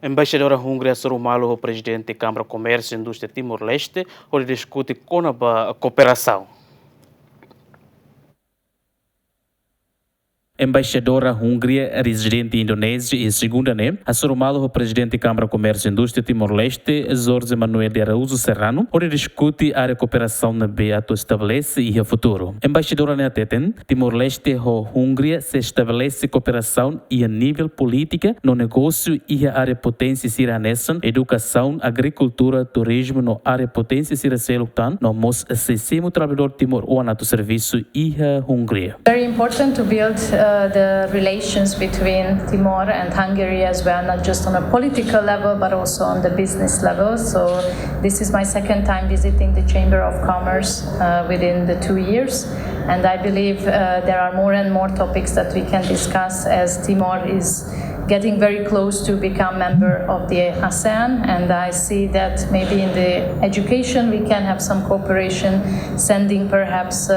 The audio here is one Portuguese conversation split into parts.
Embaixadora Hungria hasoru malu Prezidente Câmara Comércio e Indústria Timor-Leste, onde discute kona-ba kooperasaun. Embaixadora Hungria, residente Indonésia e segunda hasoru malu Presidente Câmara Comércio e Indústria Timor-Leste, Jorge Manuel de Araújo Serrano, onde discute a cooperação na beato estabelece e o futuro. Embaixadora Neteten, Timor-Leste e Hungria se estabelece cooperação e a nível política no negócio e a área potência siranesan, educação, agricultura, turismo no área potência siraselutan, no mos sesimo trabalhador Timor o anato serviço e a Hungria. Very important to build the relations between Timor and Hungary as well, not just on a political level, but also on the business level. So this is my second time visiting the Chamber of Commerce within the 2 years. And I believe there are more and more topics that we can discuss as Timor is getting very close to become member of the ASEAN, and I see that maybe in the education we can have some cooperation, sending perhaps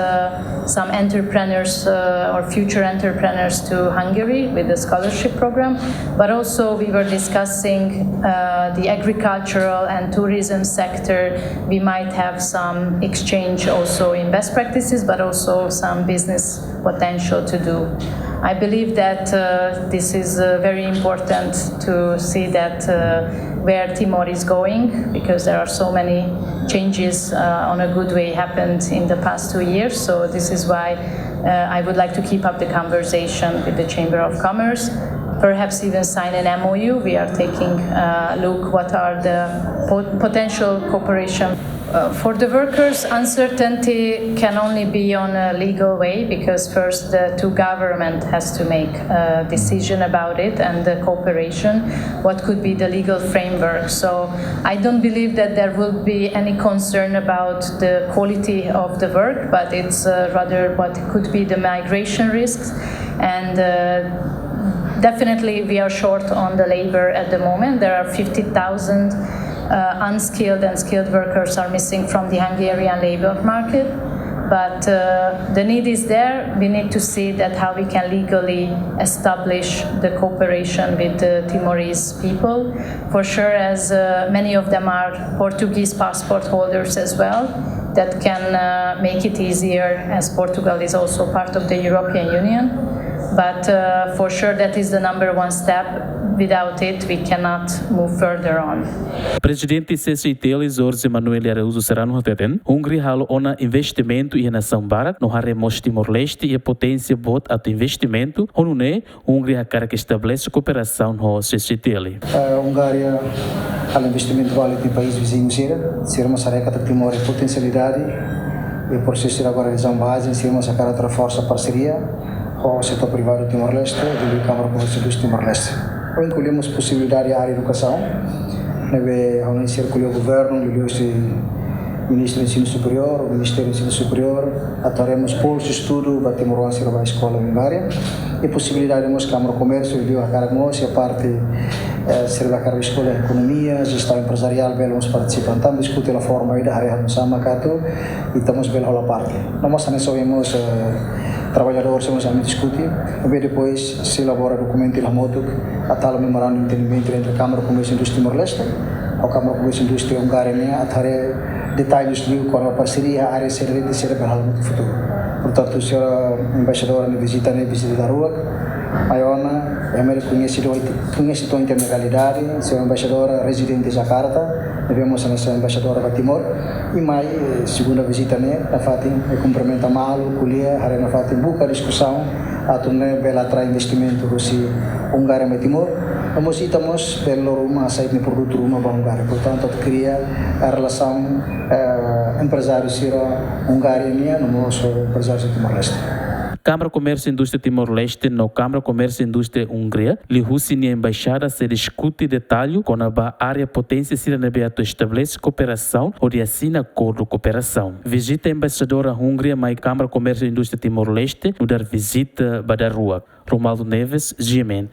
some entrepreneurs or future entrepreneurs to Hungary with the scholarship program, but also we were discussing the agricultural and tourism sector. We might have some exchange also in best practices, but also some business potential to do. I believe that this is very important to see that where Timor is going, because there are so many changes on a good way happened in the past 2 years. So this is why I would like to keep up the conversation with the Chamber of Commerce, perhaps even sign an MOU. We are taking a look what are the potential cooperation. For the workers, uncertainty can only be on a legal way, because first the two governments has to make a decision about it and the cooperation, what could be the legal framework. So I don't believe that there will be any concern about the quality of the work, but it's rather what could be the migration risks. And definitely we are short on the labor at the moment. There are 50,000 unskilled and skilled workers are missing from the Hungarian labor market, but the need is there. We need to see that how we can legally establish the cooperation with the Timorese people. For sure, as many of them are Portuguese passport holders as well, that can make it easier, as Portugal is also part of the European Union. But for sure that is the number one step. Without it, we cannot move further on. Prezidente CCI-TL Jorge Manuel Araújo Serrano hateten, Hungria halo ona investimento e nação barat no haremos Timor-Leste e a potência bot ato investimento, onune Hungria cara que estabelece cooperação no CCI-TL. Hungria halo investimento vale de país vizinho ser uma sareca de Timor e potencialidade e por ser agora realizar base, ser uma sacar outra força parceria com o setor privado do Timor-Leste e da Câmara Comércio do Timor-Leste. Ou incluímos possibilidade da área de educação, ao não circular o governo, o Ministro do Ensino Superior, o Ministério do Ensino Superior, atuaremos polos de estudo para Timor-Leste a escola em Hungria, e possibilidade de Câmara Comércio, a cara de nós, e a parte ser da cara da escola de economia, gestão empresarial, vamos participar, então discutir a forma da área de Samacato e estamos bem lá parte. Nós também sabemos trabalhadores vamos discutir, e depois se elabora documento da moto, a tal memorando de entendimento entre a Câmara Comércio e Indústria Timor-Leste, a Câmara Comércio e Indústria Hungria, a tarefa detalhes com a parceria, a área será de ser para o futuro. Portanto, a senhora embaixadora me visita da rua, a Iona, conhece toda a internacionalidade, a senhora embaixadora residente de Jakarta, devemos a nossa embaixadora para Timor, e mais, segunda visita, na Fatim, cumprimenta Malu, Culia, na Fatim, busca discussão, a tornar bela atrai investimento Rússia, Hungria e Timor. Nós estamos pelo uma saída de produto uma para Hungria, portanto, cria a relação empresário Hungria no nosso empresário Timor-Leste. Câmara Comércio e Indústria Timor-Leste no Câmara Comércio e Indústria Hungria, li Rússia embaixada se discute detalhe com a área potência siranebeato estabelece cooperação ou de assina acordo de cooperação. Visita a Embaixadora Hungria mais Câmara Comércio e Indústria Timor-Leste no dar visita Badarua. Romualdo Neves, GMN.